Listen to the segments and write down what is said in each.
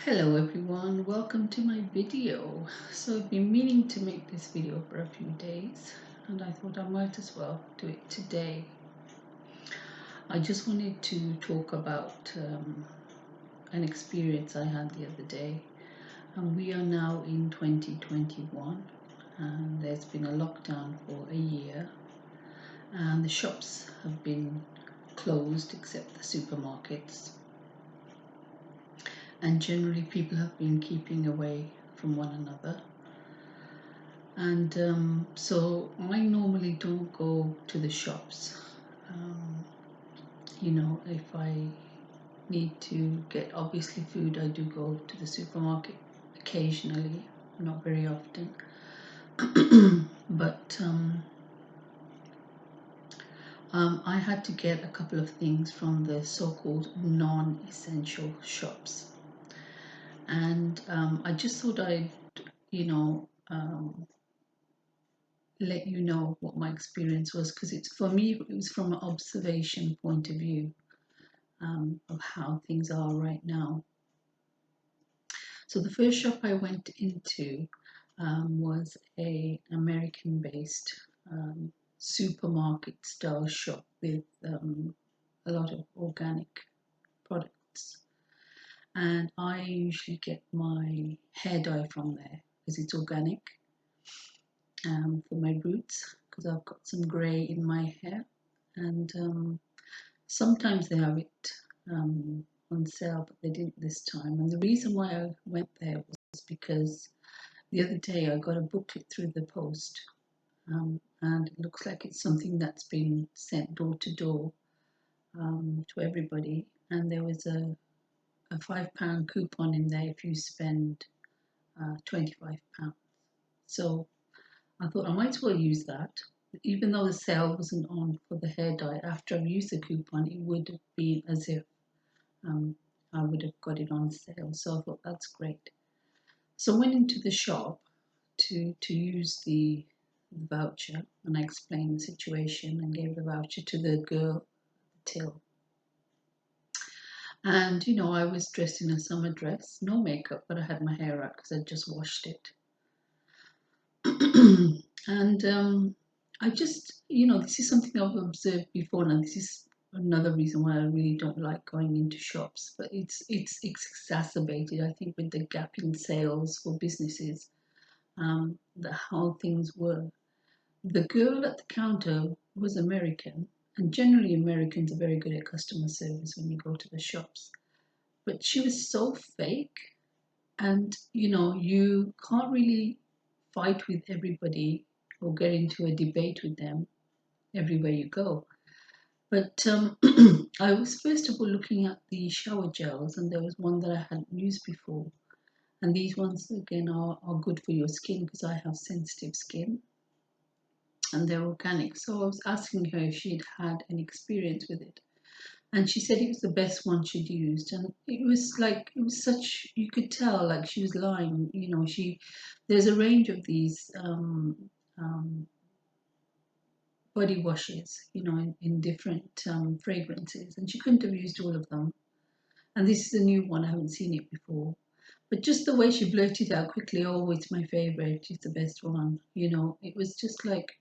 Hello everyone, welcome to my video. So I've been meaning to make this video for a few days and I thought I might as well do it today. I just wanted to talk about an experience I had the other day. And we are now in 2021 and there's been a lockdown for a year and the shops have been closed except the supermarkets. And generally people have been keeping away from one another. And so I normally don't go to the shops. If I need to get obviously food, I do go to the supermarket occasionally, not very often. But I had to get a couple of things from the so-called non-essential shops. And I just thought I'd, let you know what my experience was, because for me it was from an observation point of view of how things are right now. So the first shop I went into was an American-based supermarket style shop with a lot of organic products, and I usually get my hair dye from there because it's organic. For my roots, because I've got some grey in my hair, and sometimes they have it on sale, but they didn't this time. And the reason why I went there was because the other day I got a booklet through the post, and it looks like it's something that's been sent door to door to everybody, and there was a £5 coupon in there if you spend £25. So I thought I might as well use that. Even though the sale wasn't on for the hair dye, after I've used the coupon, it would have been as if I would have got it on sale. So I thought that's great. So I went into the shop to use the voucher, and I explained the situation and gave the voucher to the girl at the till. And I was dressed in a summer dress, no makeup, but I had my hair up because I just washed it. And I just, this is something I've observed before, and this is another reason why I really don't like going into shops, but it's exacerbated, I think, with the gap in sales for businesses, how things were. The girl at the counter was American, and generally Americans are very good at customer service when you go to the shops, but she was so fake, and you can't really fight with everybody or get into a debate with them everywhere you go. But I was first of all looking at the shower gels, and there was one that I hadn't used before. And these ones, again, are good for your skin because I have sensitive skin and they're organic. So I was asking her if she'd had any experience with it. And she said it was the best one she'd used. And it was such, you could tell like she was lying. There's a range of these body washes, in different fragrances, and she couldn't have used all of them. And this is a new one, I haven't seen it before. But just the way she blurted out quickly, oh, it's my favorite, it's the best one. It was just like,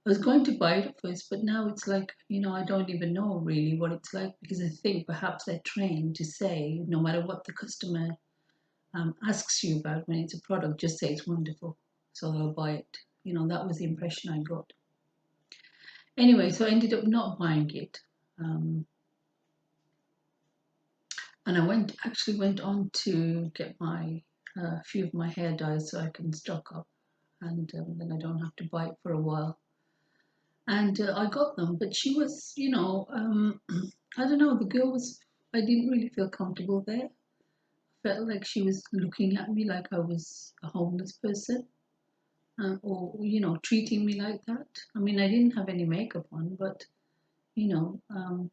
I was going to buy it at first, but now it's like, I don't even know really what it's like, because I think perhaps they're trained to say, no matter what the customer asks you about when it's a product, just say it's wonderful, so they'll buy it. That was the impression I got. Anyway, so I ended up not buying it. And I actually went on to get my few of my hair dyes so I can stock up, and then I don't have to buy it for a while. And I got them, but she was, I don't know, the girl was, I didn't really feel comfortable there. Felt like she was looking at me like I was a homeless person, or, treating me like that. I mean, I didn't have any makeup on, but, you know, um,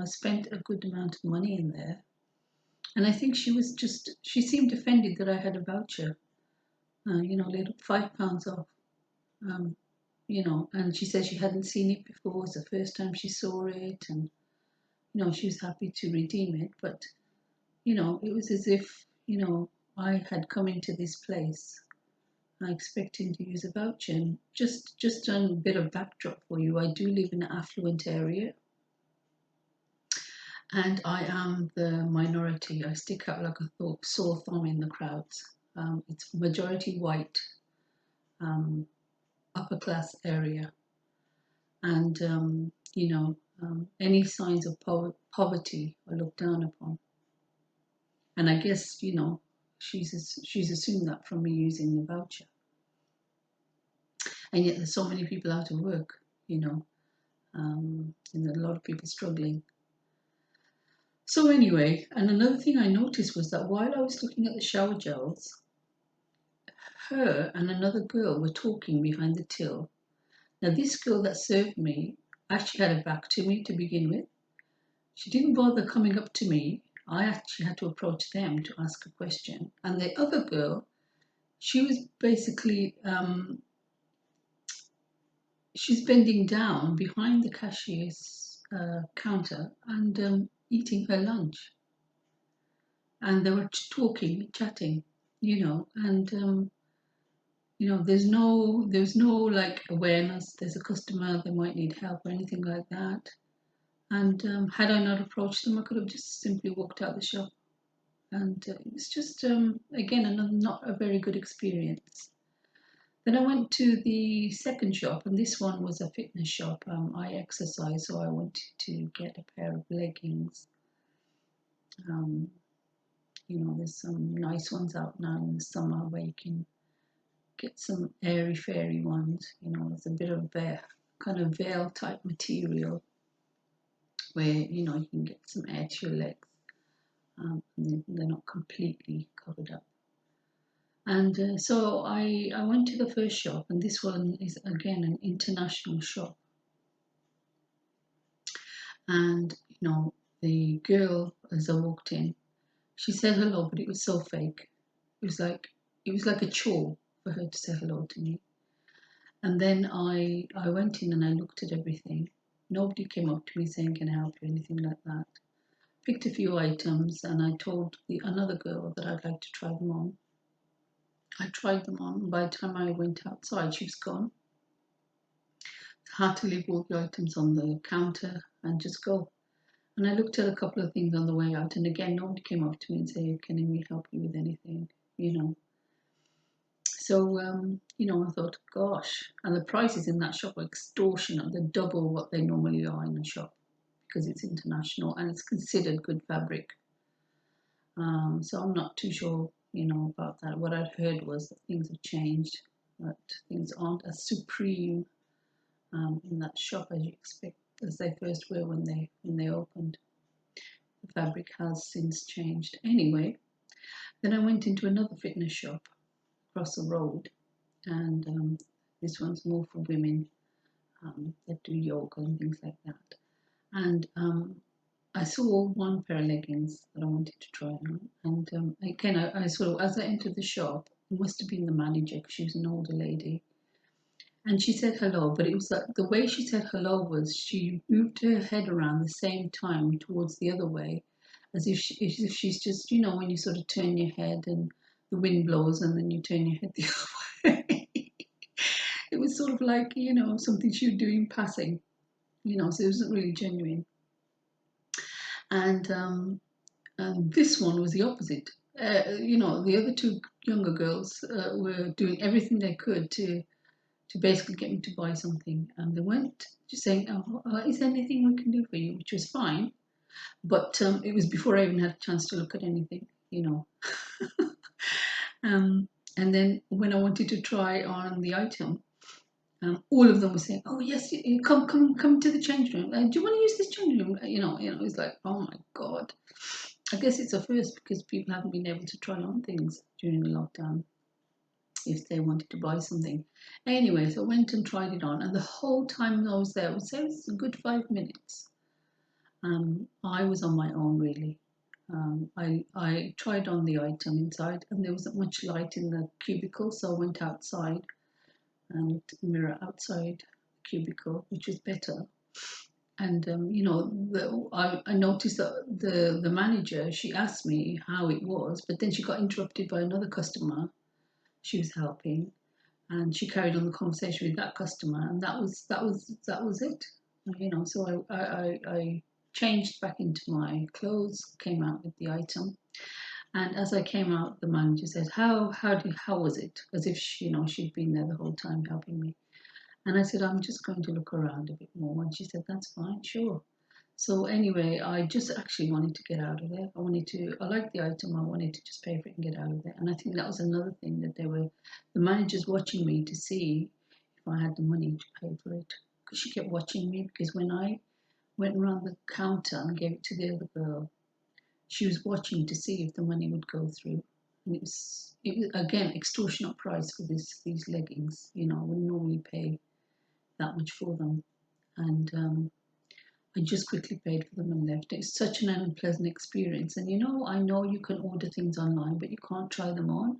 I spent a good amount of money in there. And I think she seemed offended that I had a voucher, little £5 off, and she said she hadn't seen it before. It was the first time she saw it, and, she was happy to redeem it. But, it was as if, I had come into this place expecting to use a voucher. And just a bit of backdrop for you. I do live in an affluent area, and I am the minority. I stick out like a sore thumb in the crowds. It's majority white, um, upper class area, and any signs of poverty are looked down upon. And I guess she's assumed that from me using the voucher. And yet there's so many people out of work, and a lot of people struggling. So anyway, and another thing I noticed was that while I was looking at the shower gels, her and another girl were talking behind the till. Now this girl that served me actually had her back to me to begin with. She didn't bother coming up to me. I actually had to approach them to ask a question. And the other girl, she was basically she's bending down behind the cashier's counter and eating her lunch. And they were talking, chatting, and there's no like awareness. There's a customer, they might need help or anything like that. And had I not approached them, I could have just simply walked out the shop. And it was just again another not a very good experience. Then I went to the second shop, and this one was a fitness shop. I exercise, so I wanted to get a pair of leggings. Um, there's some nice ones out now in the summer where you can get some airy fairy ones. It's a bit of a kind of veil type material where you can get some air to your legs. And they're not completely covered up. And so I went to the first shop, and this one is again an international shop. And the girl, as I walked in, she said hello, but it was so fake. It was like a chore for her to say hello to me. And then I went in and I looked at everything. Nobody came up to me saying, "Can I help you?" Anything like that. Picked a few items and I told another girl that I'd like to try them on. I tried them on. By the time I went outside, she was gone. I had to leave all the items on the counter and just go. And I looked at a couple of things on the way out, and again, nobody came up to me and said, "Can we help you with anything?" So, I thought, gosh, and the prices in that shop are extortionate. They're double what they normally are in a shop because it's international and it's considered good fabric. So I'm not too sure, about that. What I'd heard was that things have changed, that things aren't as supreme in that shop as you expect, as they first were when they opened. The fabric has since changed. Anyway, then I went into another fitness shop across the road, and this one's more for women that do yoga and things like that. And I saw one pair of leggings that I wanted to try on, and again, I sort of, as I entered the shop, it must have been the manager because she was an older lady, and she said hello, but it was like the way she said hello was she moved her head around the same time towards the other way, as if she's just, when you sort of turn your head and the wind blows and then you turn your head the other way. It was sort of like, something she would do in passing, so it wasn't really genuine. And this one was the opposite. The other two younger girls were doing everything they could to basically get me to buy something. And they weren't just saying, "Oh, is there anything we can do for you?" which was fine. But it was before I even had a chance to look at anything. um, and then when I wanted to try on the item, all of them were saying, "Oh yes, come to the change room. Do you want to use this change room?" It's like, oh my God. I guess it's a first because people haven't been able to try on things during the lockdown if they wanted to buy something. Anyway, so I went and tried it on, and the whole time I was there, I would say it was a good 5 minutes. I was on my own really. I tried on the item inside, and there wasn't much light in the cubicle, so I went outside and looked at the mirror outside the cubicle, which was better. And I noticed that the manager, she asked me how it was, but then she got interrupted by another customer she was helping, and she carried on the conversation with that customer, and that was it. So I changed back into my clothes, came out with the item, and as I came out, the manager said, how was it?" As if she'd been there the whole time helping me. And I said, "I'm just going to look around a bit more." And she said, "That's fine, sure." So anyway, I just actually wanted to get out of there. I liked the item. I wanted to just pay for it and get out of there. And I think that was another thing, that the managers watching me to see if I had the money to pay for it. Because she kept watching me, because when I went around the counter and gave it to the other girl, she was watching to see if the money would go through. And it was again extortionate price for these leggings. I wouldn't normally pay that much for them. And I just quickly paid for them and left. It's such an unpleasant experience. And I know you can order things online, but you can't try them on.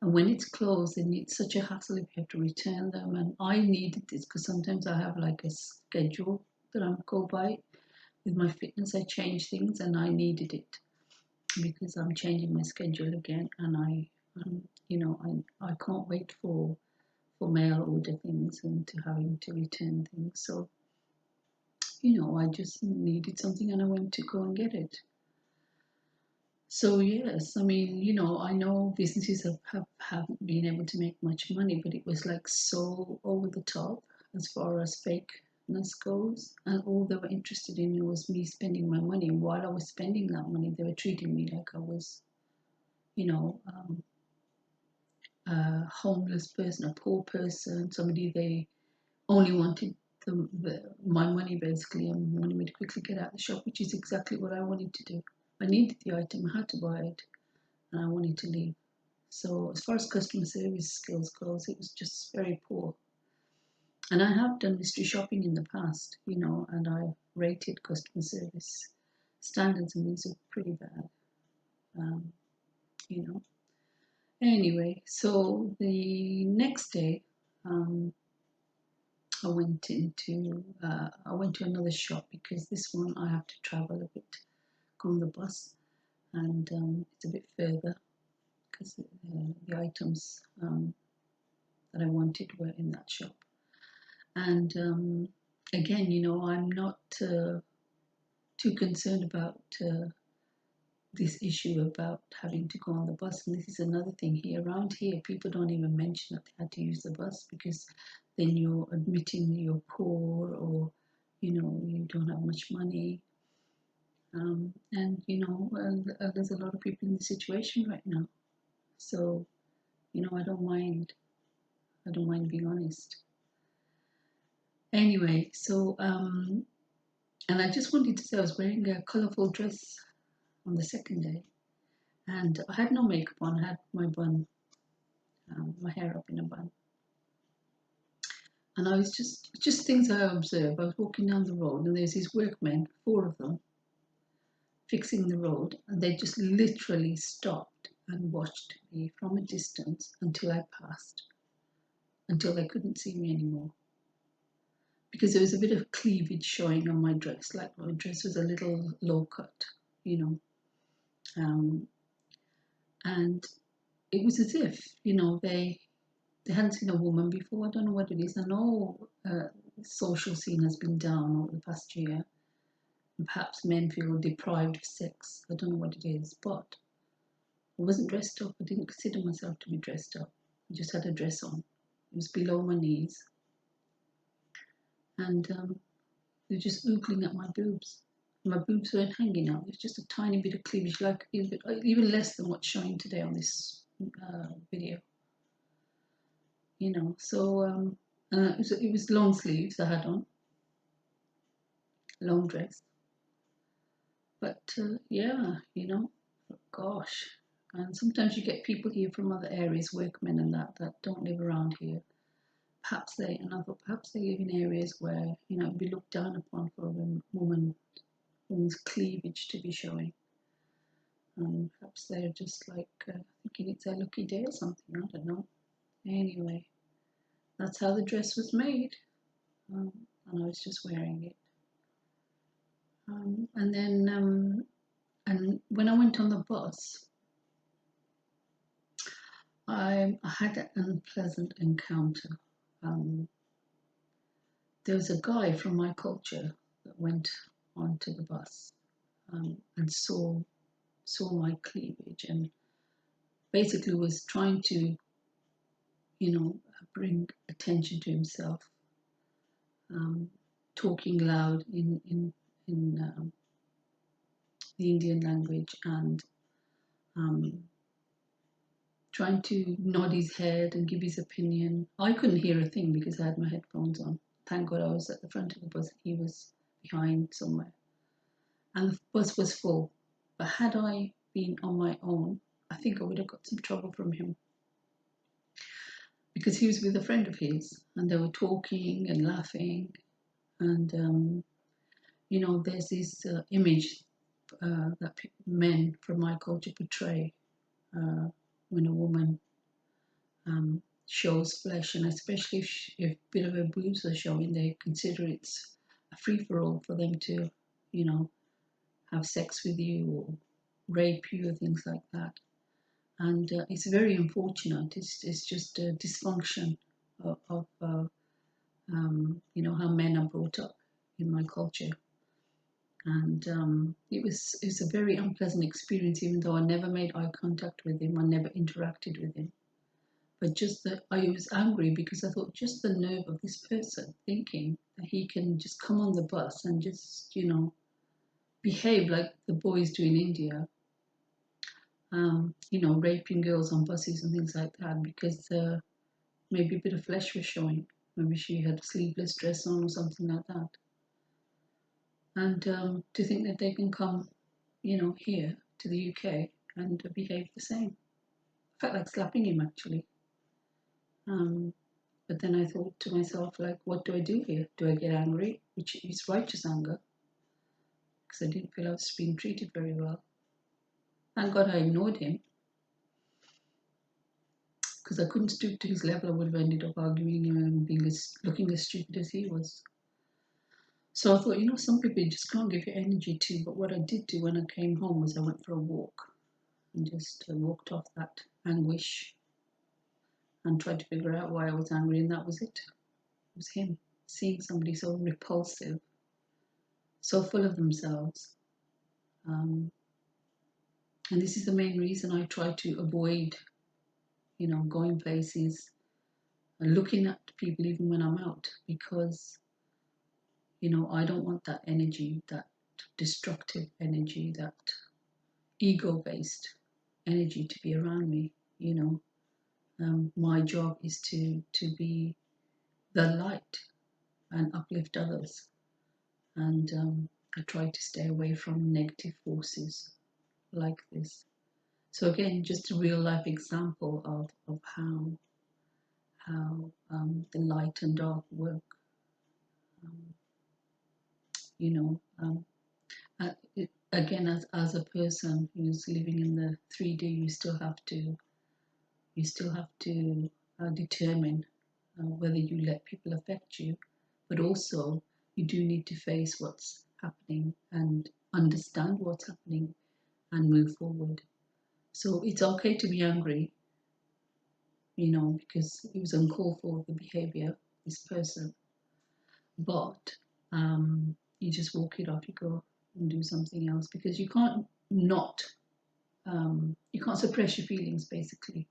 And when it's closed, then it's such a hassle if you have to return them. And I needed this because sometimes I have like a schedule that I go by with my fitness. I change things, and I needed it because I'm changing my schedule again. And I can't wait for mail order things and to having to return things. So I just needed something, and I went to go and get it. So yes, I mean, I know businesses haven't been able to make much money, but it was like so over the top as far as fakeness goes. And all they were interested in was me spending my money. And while I was spending that money, they were treating me like I was, you know, um, a homeless person, a poor person, somebody they only wanted my money basically, and wanted me to quickly get out of the shop, which is exactly what I wanted to do. I needed the item, I had to buy it, and I wanted to leave. So as far as customer service skills goes, it was just very poor. And I have done mystery shopping in the past, and I've rated customer service standards, and these are pretty bad, um, you know. Anyway, so the next day, um, I went to another shop because this one I have to travel a bit, go on the bus, and it's a bit further because the items that I wanted were in that shop. And again, I'm not too concerned about this issue about having to go on the bus. And this is another thing here. Around here, people don't even mention that they had to use the bus, because then you're admitting you're poor, or you don't have much money. And there's a lot of people in the situation right now. So I don't mind. I don't mind being honest. Anyway, so and I just wanted to say I was wearing a colourful dress on the second day, and I had no makeup on. I had my bun, my hair up in a bun, and I was just things I observed. I was walking down the road, and there's these workmen, four of them, fixing the road, and they just literally stopped and watched me from a distance until I passed, until they couldn't see me anymore. Because there was a bit of cleavage showing on my dress, like my dress was a little low cut, you know. Um, and it was as if, they hadn't seen a woman before. I don't know what it is. I know the social scene has been down over the past year, and perhaps men feel deprived of sex. I don't know what it is, but I wasn't dressed up. I didn't consider myself to be dressed up. I just had a dress on. It was below my knees, and they're just oogling at my boobs. My boobs weren't hanging out. There's just a tiny bit of cleavage, like even less than what's showing today on this video. So it was long sleeves I had on, long dress. But yeah, gosh. And sometimes you get people here from other areas, workmen and that don't live around here. Perhaps they live in areas where it'd be looked down upon for a woman's cleavage to be showing. Perhaps they're just like thinking it's their lucky day or something. I don't know. Anyway, that's how the dress was made, and I was just wearing it. And then, and when I went on the bus, I had an unpleasant encounter. Um, there was a guy from my culture that went onto the bus, and saw my cleavage, and basically was trying to, bring attention to himself, um, talking loud in the Indian language, and um, trying to nod his head and give his opinion. I couldn't hear a thing because I had my headphones on. Thank God I was at the front of the bus and he was behind somewhere. And the bus was full. But had I been on my own, I think I would have got some trouble from him because he was with a friend of his and they were talking and laughing. And, there's this image that men from my culture portray uh, when a woman shows flesh, and especially if a bit of her boobs are showing, they consider it's a free for all for them to, you know, have sex with you or rape you or things like that. And it's very unfortunate. It's just a dysfunction of how men are brought up in my culture. And it was a very unpleasant experience, even though I never made eye contact with him, I never interacted with him. But just that I was angry because I thought just the nerve of this person thinking that he can just come on the bus and just, behave like the boys do in India, raping girls on buses and things like that because maybe a bit of flesh was showing. Maybe she had a sleeveless dress on or something like that. And to think that they can come, here to the UK and behave the same. I felt like slapping him actually. Um, But then I thought to myself, like, what do I do here? Do I get angry? Which is righteous anger, because I didn't feel I was being treated very well. Thank God I ignored him, because I couldn't stoop to his level. I would have ended up arguing and looking as stupid as he was. So I thought, some people you just can't give your energy to. But what I did do when I came home was I went for a walk and just walked off that anguish and tried to figure out why I was angry, and that was it. It was him, seeing somebody so repulsive, so full of themselves. Um, and this is the main reason I try to avoid, going places and looking at people even when I'm out, because, I don't want that energy, that destructive energy, that ego-based energy to be around me. My job is to be the light and uplift others, and I try to stay away from negative forces like this. So again, just a real life example of how the light and dark work. Um, you know, um, Again, as a person who's living in the 3D, you still have to determine whether you let people affect you, but also you do need to face what's happening and understand what's happening and move forward. So it's okay to be angry, because it was uncalled for the behavior of this person. But you just walk it off, you go and do something else because you can't not, you can't suppress your feelings basically.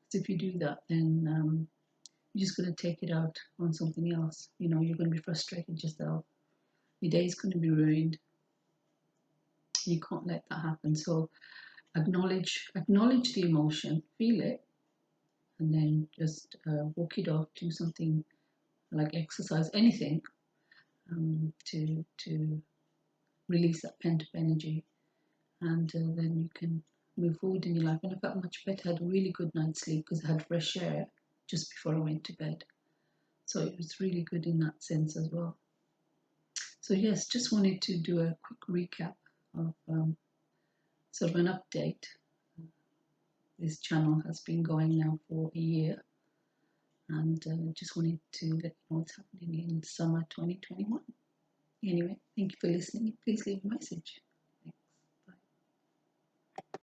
Because if you do that, then you're just going to take it out on something else. You're going to be frustrated yourself. Your day is going to be ruined. You can't let that happen. So acknowledge the emotion, feel it, and then just walk it off. Do something like exercise, anything, to release that pent up energy, and then you can move forward in your life. And I felt much better. I had a really good night's sleep because I had fresh air just before I went to bed. So it was really good in that sense as well. So yes, just wanted to do a quick recap of sort of an update. This channel has been going now for a year, and just wanted to let you know what's happening in summer 2021. Anyway, thank you for listening. Please leave a message.